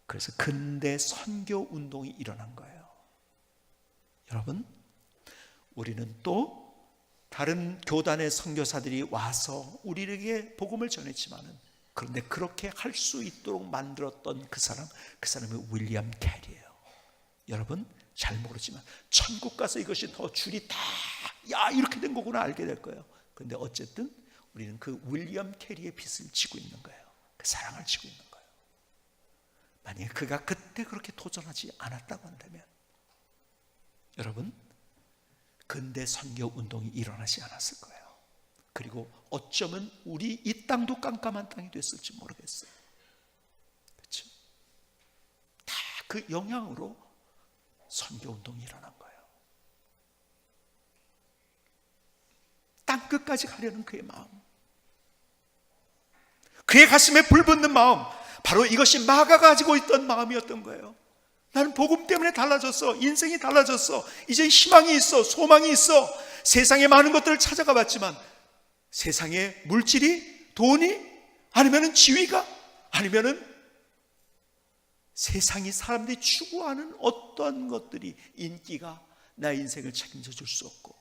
그래서 근대 선교 운동이 일어난 거예요. 여러분 우리는 또 다른 교단의 선교사들이 와서 우리에게 복음을 전했지만은, 그런데 그렇게 할 수 있도록 만들었던 그 사람이 윌리엄 캐리예요. 여러분 잘 모르지만 천국 가서 이것이 더 줄이 다 이렇게 된 거구나 알게 될 거예요. 그런데 어쨌든 우리는 그 윌리엄 캐리의 빚을 지고 있는 거예요. 그 사랑을 지고 있는 거예요. 만약에 그가 그때 그렇게 도전하지 않았다고 한다면 여러분 근대 선교 운동이 일어나지 않았을 거예요. 그리고 어쩌면 우리 이 땅도 깜깜한 땅이 됐을지 모르겠어요. 그렇죠? 다 그 영향으로 선교 운동이 일어난 거예요. 땅 끝까지 가려는 그의 마음, 그의 가슴에 불붙는 마음, 바로 이것이 마가가 가지고 있던 마음이었던 거예요. 나는 복음 때문에 달라졌어. 인생이 달라졌어. 이제 희망이 있어. 소망이 있어. 세상에 많은 것들을 찾아가 봤지만 세상의 물질이, 돈이, 아니면은 지위가, 아니면은 세상이 사람들이 추구하는 어떤 것들이, 인기가 나의 인생을 책임져 줄 수 없고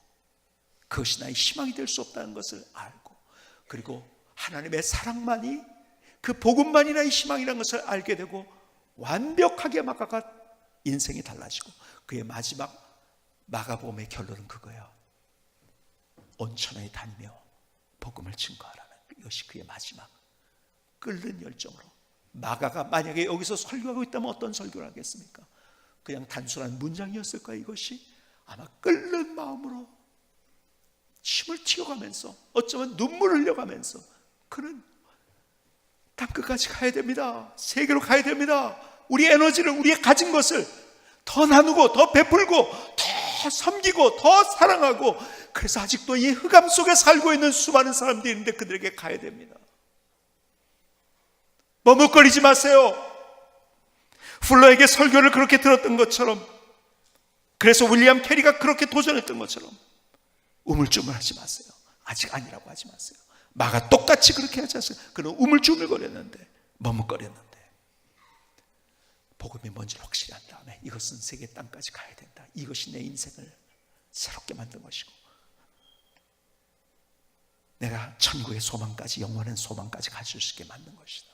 그것이 나의 희망이 될 수 없다는 것을 알고, 그리고 하나님의 사랑만이, 그 복음만이 나의 희망이라는 것을 알게 되고 완벽하게 마가가 인생이 달라지고, 그의 마지막 마가복음의 결론은 그거예요. 온천하에 다니며 복음을 증거하라는, 이것이 그의 마지막 끓는 열정으로. 마가가 만약에 여기서 설교하고 있다면 어떤 설교를 하겠습니까? 그냥 단순한 문장이었을까요? 이것이 아마 끓는 마음으로 침을 튀어가면서, 어쩌면 눈물을 흘려가면서, 그는 땅끝까지 가야 됩니다. 세계로 가야 됩니다. 우리 에너지를, 우리의 가진 것을 더 나누고 더 베풀고 더 섬기고 더 사랑하고, 그래서 아직도 이 흑암 속에 살고 있는 수많은 사람들이 있는데 그들에게 가야 됩니다. 머뭇거리지 마세요. 풀러에게 설교를 그렇게 들었던 것처럼, 그래서 윌리엄 캐리가 그렇게 도전했던 것처럼 우물쭈물하지 마세요. 아직 아니라고 하지 마세요. 마가 똑같이 그렇게 하지 않았어요. 그는 우물쭈물거렸는데, 머뭇거렸는데 복음이 뭔지를 확실히 한 다음에 이것은 세계 땅까지 가야 된다. 이것이 내 인생을 새롭게 만든 것이고 내가 천국의 소망까지, 영원한 소망까지 가질 수 있게 만든 것이다.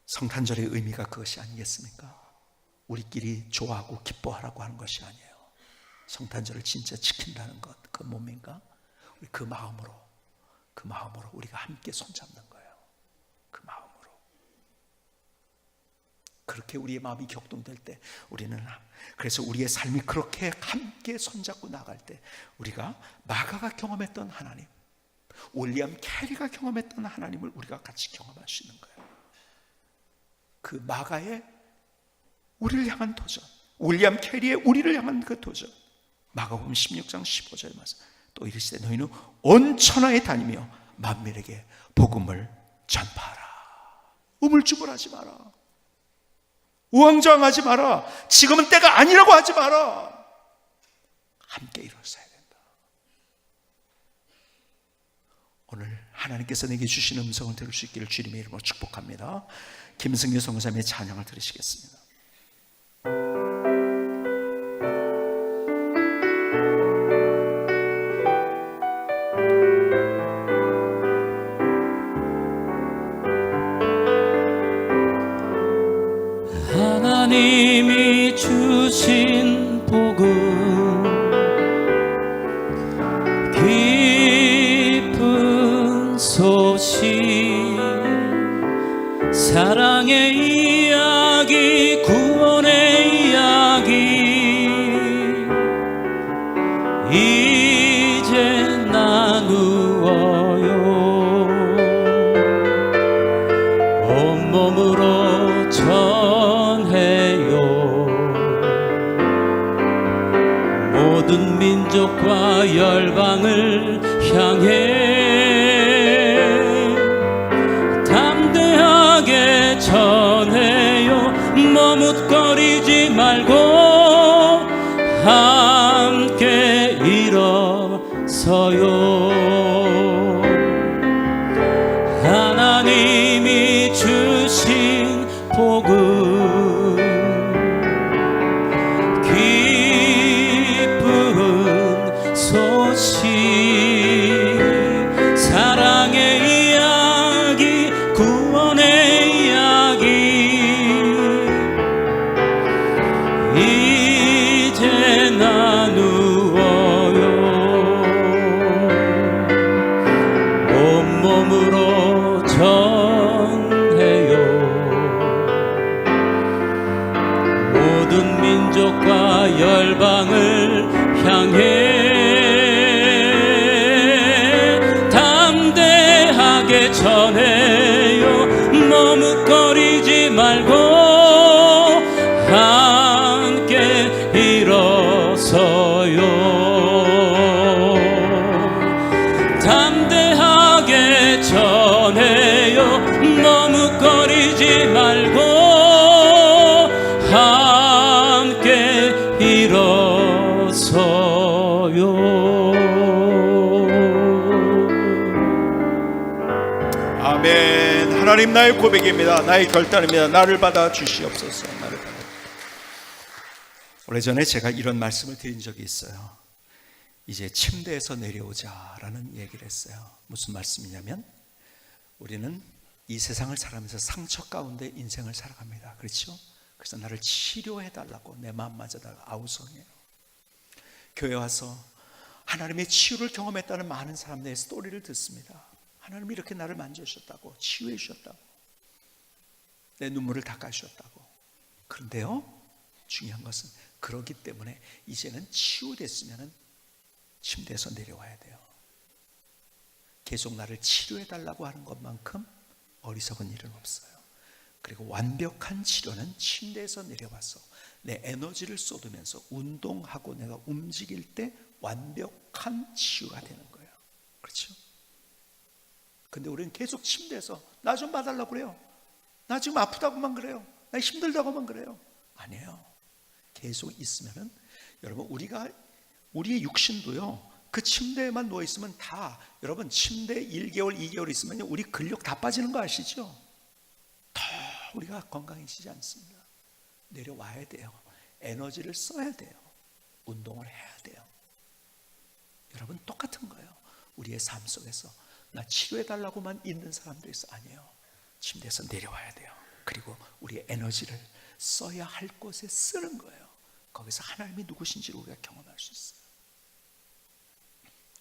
성탄절의 의미가 그것이 아니겠습니까? 우리끼리 좋아하고 기뻐하라고 하는 것이 아니에요. 성탄절을 진짜 지킨다는 것, 그 몸인가? 우리 그 마음으로 우리가 함께 손잡는 거예요. 그 마음으로. 그렇게 우리의 마음이 격동될 때, 우리는, 그래서 우리의 삶이 그렇게 함께 손잡고 나갈 때, 우리가 마가가 경험했던 하나님, 윌리엄 캐리가 경험했던 하나님을 우리가 같이 경험할 수 있는 거예요. 그 마가의 우리를 향한 도전, 윌리엄 캐리의 우리를 향한 그 도전, 마가복음 16장 15절 말씀. 또 이르시되 너희는 온 천하에 다니며 만민에게 복음을 전파하라. 우물쭈물하지 마라. 우왕좌왕하지 마라. 지금은 때가 아니라고 하지 마라. 함께 일어서야 된다. 오늘 하나님께서 내게 주신 음성을 들을 수 있기를 주님의 이름으로 축복합니다. 김승규 성사님의 찬양을 들으시겠습니다. 하나님이 주신 복음 기쁜 소식 사랑의 이야기 구원의 이야기 이제 나누어요 온몸으로 전해요 모든 민족과 열방을 향해 담대하게 전해요 머뭇거리지 말고 함께 일어서요 하나님이 주신 복음 기쁜 소식 사랑의 이야기 구원의 이야기 이제 나누어요 온몸으로 전해요 모든 민족과 열방을 향해 담대하게 전해요 머뭇거리지 말고 함께 일어서요 담대하게 전해요 머뭇거리지 말고 함께 일어서요 아멘. 하나님 나의 고백입니다. 나의 결단입니다. 나를 받아 주시옵소서. 나를 받아. 오래전에 제가 이런 말씀을 드린 적이 있어요. 이제 침대에서 내려오자라는 얘기를 했어요. 무슨 말씀이냐면 우리는 이 세상을 살아가면서 상처 가운데 인생을 살아갑니다. 그렇죠? 그래서 나를 치료해달라고 내 마음 맞아달라고 아우성해요. 교회 와서 하나님의 치유를 경험했다는 많은 사람들의 스토리를 듣습니다. 하나님이 이렇게 나를 만져주셨다고, 치유해 주셨다고, 내 눈물을 닦아주셨다고. 그런데요, 중요한 것은 그러기 때문에 이제는 치유됐으면 침대에서 내려와야 돼요. 계속 나를 치료해달라고 하는 것만큼 어리석은 일은 없어요. 그리고 완벽한 치료는 침대에서 내려와서 내 에너지를 쏟으면서 운동하고 내가 움직일 때 완벽한 치유가 되는 거예요. 그렇죠? 근데 우리는 계속 침대에서 나 좀 봐달라고 그래요. 나 지금 아프다고만 그래요. 나 힘들다고만 그래요. 아니에요. 계속 있으면은 여러분 우리의 육신도요. 그 침대에만 누워 있으면 다 여러분 침대 1개월, 2개월 있으면 우리 근력 다 빠지는 거 아시죠? 더 우리가 건강해지지 않습니다. 내려와야 돼요. 에너지를 써야 돼요. 운동을 해야 돼요. 여러분 똑같은 거예요. 우리의 삶 속에서 나 치료해달라고만 있는 사람도 있어. 아니에요. 침대에서 내려와야 돼요. 그리고 우리의 에너지를 써야 할 곳에 쓰는 거예요. 거기서 하나님이 누구신지를 우리가 경험할 수 있어요.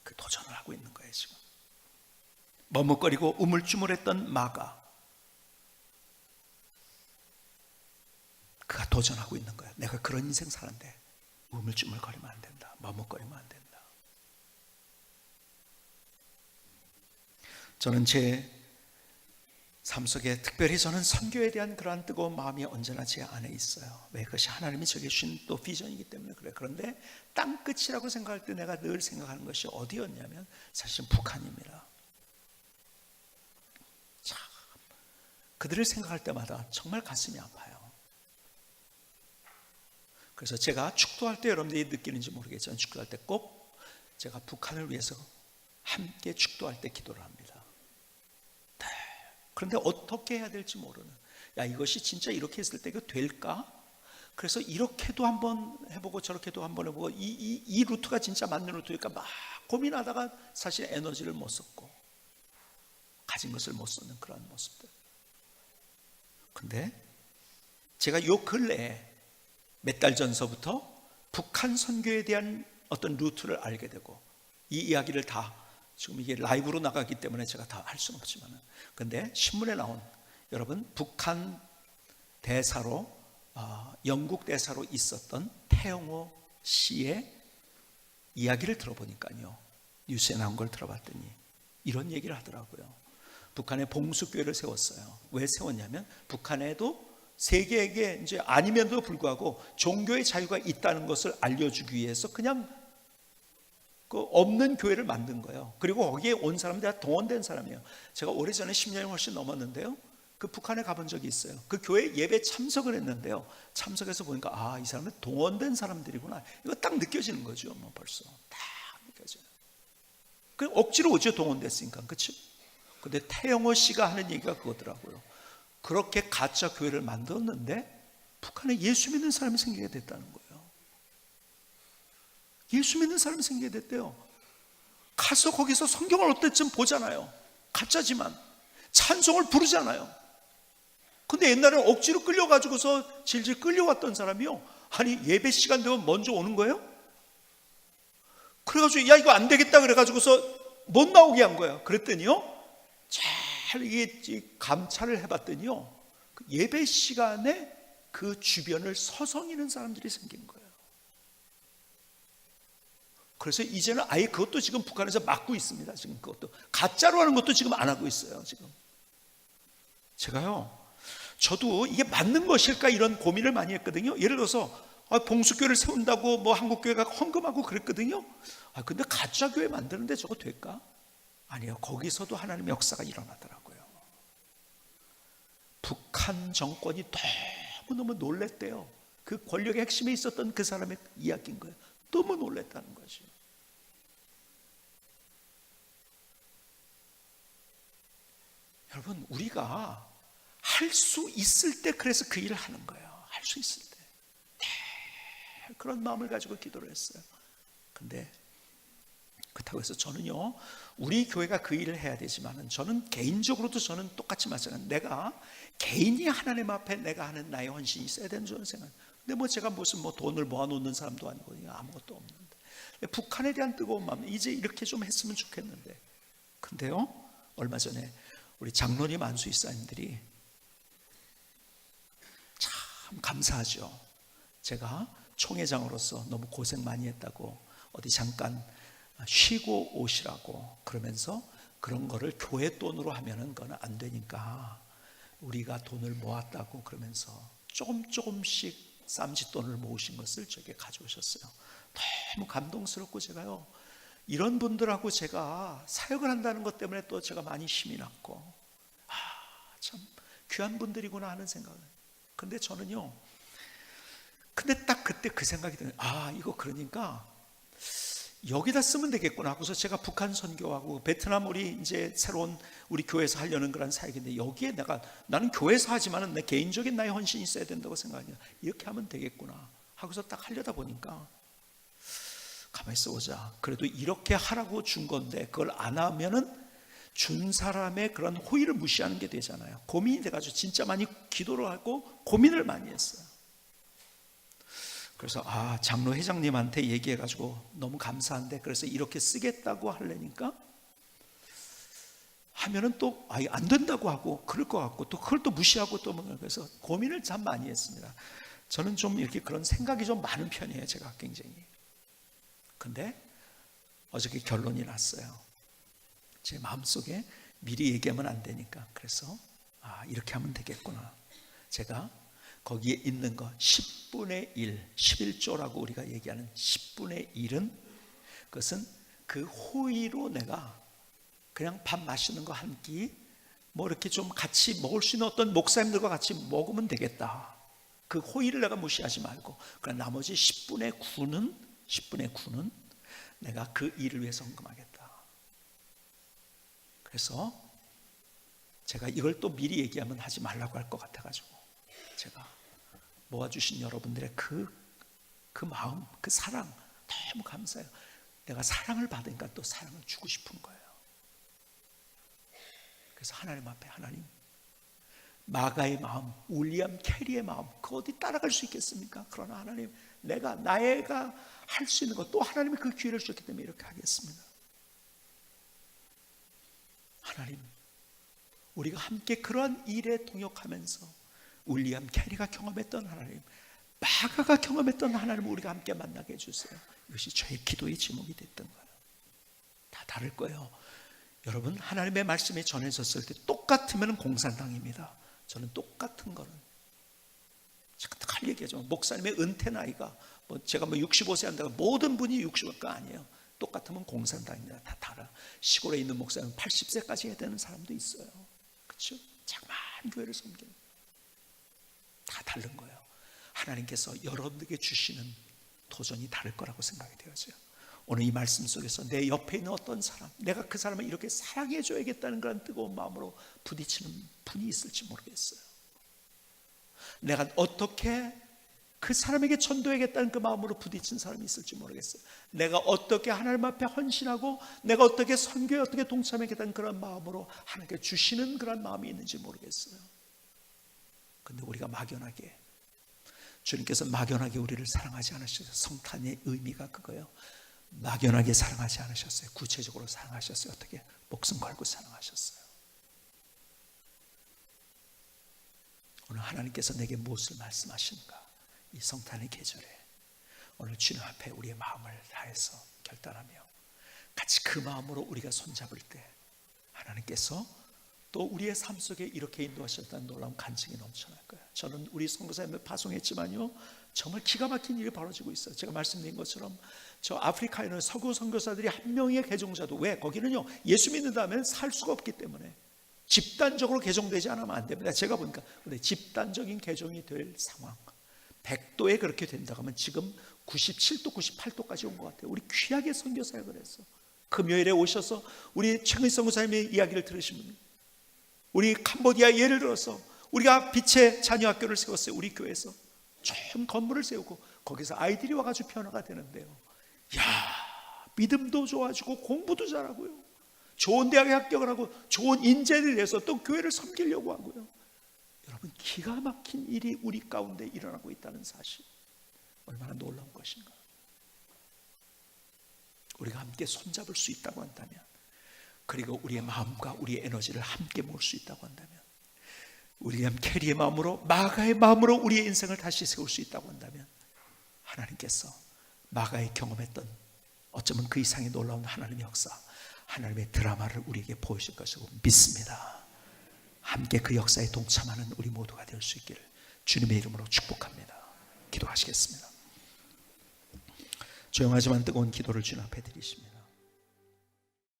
그 도전을 하고 있는 거예요. 지금 머뭇거리고 우물쭈물했던 마가, 그가 도전하고 있는 거예요. 내가 그런 인생 사는데 우물쭈물거리면 안 된다. 머뭇거리면 안 된다. 저는 제 삶 속에 특별히 저는 선교에 대한 그러한 뜨거운 마음이 언제나 제 안에 있어요. 왜? 그것이 하나님이 저에게 주신 또 비전이기 때문에 그래. 그런데 땅끝이라고 생각할 때 내가 늘 생각하는 것이 어디였냐면 사실은 북한입니다. 참, 그들을 생각할 때마다 정말 가슴이 아파요. 그래서 제가 축도할 때 여러분들이 느끼는지 모르겠지만 축도할 때 꼭 제가 북한을 위해서 함께 축도할 때 기도를 합니다. 그런데 어떻게 해야 될지 모르는, 야, 이것이 진짜 이렇게 했을 때 이거 될까? 그래서 이렇게도 한번 해보고 저렇게도 한번 해보고 이 루트가 진짜 맞는 루트일까 막 고민하다가 사실 에너지를 못 썼고 가진 것을 못 썼는 그런 모습들. 근데 제가 요 근래에 몇 달 전서부터 북한 선교에 대한 어떤 루트를 알게 되고, 이 이야기를 다 지금 이게 라이브로 나가기 때문에 제가 다 할 수는 없지만, 근데 신문에 나온, 여러분, 북한 대사로 영국 대사로 있었던 태영호 씨의 이야기를 들어보니까요, 뉴스에 나온 걸 들어봤더니 이런 얘기를 하더라고요. 북한에 봉수교회를 세웠어요. 왜 세웠냐면 북한에도 세계에게 이제 아님에도 불구하고 종교의 자유가 있다는 것을 알려주기 위해서 그냥 그 없는 교회를 만든 거예요. 그리고 거기에 온 사람들이 다 동원된 사람이에요. 제가 오래전에 10년이 훨씬 넘었는데요, 그 북한에 가본 적이 있어요. 그 교회 예배 참석을 했는데요, 참석해서 보니까 아, 이 사람은 동원된 사람들이구나, 이거 딱 느껴지는 거죠. 뭐 벌써 딱 느껴져요. 그 억지로 오죠, 동원됐으니까. 그렇죠? 근데 태영호 씨가 하는 얘기가 그거더라고요. 그렇게 가짜 교회를 만들었는데 북한에 예수 믿는 사람이 생기게 됐다는 거예요. 예수 믿는 사람이 생기게 됐대요. 가서 거기서 성경을 어때쯤 보잖아요. 가짜지만 찬송을 부르잖아요. 근데 옛날에는 억지로 끌려가지고서 질질 끌려왔던 사람이요, 아니 예배 시간 되면 먼저 오는 거예요. 그래가지고 야, 이거 안 되겠다 그래가지고서 못 나오게 한 거예요. 그랬더니요, 잘 이게 감찰을 해봤더니요, 그 예배 시간에 그 주변을 서성이는 사람들이 생긴 거예요. 그래서 이제는 아예 그것도 지금 북한에서 막고 있습니다. 지금 그것도 가짜로 하는 것도 지금 안 하고 있어요. 지금 제가요, 저도 이게 맞는 것일까 이런 고민을 많이 했거든요. 예를 들어서 봉수교회를 세운다고 뭐 한국교회가 헌금하고 그랬거든요. 근데 가짜 교회 만드는데 저거 될까? 아니요, 거기서도 하나님의 역사가 일어나더라고요. 북한 정권이 너무너무 놀랬대요. 그 권력의 핵심에 있었던 그 사람의 이야기인 거예요. 너무 놀랬다는 것이. 여러분, 우리가 할 수 있을 때 그래서 그 일을 하는 거예요. 할 수 있을 때. 네, 그런 마음을 가지고 기도를 했어요. 근데 그렇다고 해서 저는요, 우리 교회가 그 일을 해야 되지만은 저는 개인적으로도 저는 똑같이 마찬가지예요. 내가 개인이 하나님 앞에 내가 하는 나의 헌신이 있어야 되는 저는 생각. 근데 뭐 제가 무슨 뭐 돈을 모아놓는 사람도 아니고 아무것도 없는데, 북한에 대한 뜨거운 마음, 이제 이렇게 좀 했으면 좋겠는데. 근데요, 얼마 전에 우리 장로님 안수이사님들이 참 감사하죠. 제가 총회장으로서 너무 고생 많이 했다고 어디 잠깐 쉬고 오시라고 그러면서, 그런 거를 교회 돈으로 하면은 그건 안 되니까 우리가 돈을 모았다고 그러면서 조금씩 쌈짓돈을 모으신 것을 저에게 가져오셨어요. 너무 감동스럽고, 제가요, 이런 분들하고 제가 사역을 한다는 것 때문에 또 제가 많이 힘이 났고, 참 귀한 분들이구나 하는 생각을. 근데 저는요, 근데 딱 그때 그 생각이 드는, 이거 그러니까 여기다 쓰면 되겠구나 하고서 제가 북한 선교하고 베트남 우리 이제 새로운 우리 교회에서 하려는 그런 사역인데, 여기에 나는 교회에서 하지만은 내 개인적인 나의 헌신이 있어야 된다고 생각하냐, 이렇게 하면 되겠구나 하고서 딱 하려다 보니까, 가만히 있어보자, 그래도 이렇게 하라고 준 건데 그걸 안 하면은 준 사람의 그런 호의를 무시하는 게 되잖아요. 고민이 돼가지고 진짜 많이 기도를 하고 고민을 많이 했어요. 그래서 장로 회장님한테 얘기해가지고 너무 감사한데, 그래서 이렇게 쓰겠다고 하려니까 하면은 또 안 된다고 하고 그럴 것 같고, 또 그걸 또 무시하고 또 뭐, 그래서 고민을 참 많이 했습니다. 저는 좀 이렇게 그런 생각이 좀 많은 편이에요, 제가 굉장히. 근데 어저께 결론이 났어요. 제 마음속에 미리 얘기하면 안 되니까. 그래서 이렇게 하면 되겠구나. 제가 거기에 있는 거 10분의 1, 11조라고 우리가 얘기하는 10분의 1은 그것은 그 호의로 내가 그냥 밥 맛있는 거 한 끼 뭐 이렇게 좀 같이 먹을 수 있는 어떤 목사님들과 같이 먹으면 되겠다. 그 호의를 내가 무시하지 말고, 그러나 나머지 10분의 9는 내가 그 일을 위해서 헌금하겠다. 그래서 제가 이걸 또 미리 얘기하면 하지 말라고 할 것 같아가지고 제가 모아주신 여러분들의 그 마음, 그 사랑 너무 감사해요. 내가 사랑을 받으니까 또 사랑을 주고 싶은 거예요. 그래서 하나님 앞에, 하나님, 마가의 마음, 윌리엄 캐리의 마음, 그 어디 따라갈 수 있겠습니까? 그러나 하나님, 나가 할 수 있는 것, 또 하나님이 그 기회를 주셨기 때문에 이렇게 하겠습니다. 하나님, 우리가 함께 그러한 일에 동역하면서 윌리엄 캐리가 경험했던 하나님, 마가가 경험했던 하나님을 우리가 함께 만나게 해주세요. 이것이 저의 기도의 제목이 됐던 거예요. 다 다를 거예요. 여러분, 하나님의 말씀이 전해졌을 때 똑같으면 공산당입니다. 저는 똑같은 거는 제가 할 얘기하죠. 목사님의 은퇴 나이가 제가 65세 한다고 모든 분이 65가 아니에요. 똑같으면 공산당입니다. 다 달라. 시골에 있는 목사님은 80세까지 해야 되는 사람도 있어요. 그렇죠? 자그마한 교회를 섬기는, 다 다른 거예요. 하나님께서 여러분들에게 주시는 도전이 다를 거라고 생각이 되어져요. 오늘 이 말씀 속에서 내 옆에 있는 어떤 사람, 내가 그 사람을 이렇게 사랑해 줘야겠다는 그런 뜨거운 마음으로 부딪히는 분이 있을지 모르겠어요. 내가 어떻게 그 사람에게 전도해야겠다는 그 마음으로 부딪힌 사람이 있을지 모르겠어요. 내가 어떻게 하나님 앞에 헌신하고 내가 어떻게 선교에 어떻게 동참하겠다는 그런 마음으로 하나님께 주시는 그런 마음이 있는지 모르겠어요. 근데 우리가 막연하게, 주님께서 막연하게 우리를 사랑하지 않으셨어요. 성탄의 의미가 그거예요. 막연하게 사랑하지 않으셨어요. 구체적으로 사랑하셨어요. 어떻게? 목숨 걸고 사랑하셨어요. 오늘 하나님께서 내게 무엇을 말씀하시는가? 이 성탄의 계절에 오늘 주님 앞에 우리의 마음을 다해서 결단하며 같이 그 마음으로 우리가 손잡을 때 하나님께서 또 우리의 삶 속에 이렇게 인도하셨다는 놀라운 간증이 넘쳐날 거예요. 저는 우리 선교사님을 파송했지만요, 정말 기가 막힌 일이 벌어지고 있어요. 제가 말씀드린 것처럼 저 아프리카에는 서구 선교사들이 한 명의 개종자도, 왜? 거기는요 예수 믿는 다음에 살 수가 없기 때문에 집단적으로 개종되지 않으면 안 됩니다. 제가 보니까 근데 집단적인 개종이 될 상황, 100도에 그렇게 된다고 하면 지금 97도, 98도까지 온 것 같아요. 우리 귀하게 선교사가 그랬어. 금요일에 오셔서 우리 최근 선교사님의 이야기를 들으신 분이, 우리 캄보디아 예를 들어서 우리가 빛의 자녀 학교를 세웠어요. 우리 교회에서 좋은 건물을 세우고 거기서 아이들이 와가지고 변화가 되는데요, 야, 믿음도 좋아지고 공부도 잘하고요, 좋은 대학에 합격을 하고 좋은 인재를 내서 또 교회를 섬기려고 하고요. 여러분, 기가 막힌 일이 우리 가운데 일어나고 있다는 사실, 얼마나 놀라운 것인가. 우리가 함께 손잡을 수 있다고 한다면, 그리고 우리의 마음과 우리의 에너지를 함께 모을 수 있다고 한다면, 윌리엄 캐리의 마음으로, 마가의 마음으로 우리의 인생을 다시 세울 수 있다고 한다면, 하나님께서 마가의 경험했던 어쩌면 그 이상의 놀라운 하나님의 역사, 하나님의 드라마를 우리에게 보여줄 것이라고 믿습니다. 함께 그 역사에 동참하는 우리 모두가 될 수 있기를 주님의 이름으로 축복합니다. 기도하시겠습니다. 조용하지만 뜨거운 기도를 주님 앞에 드리시며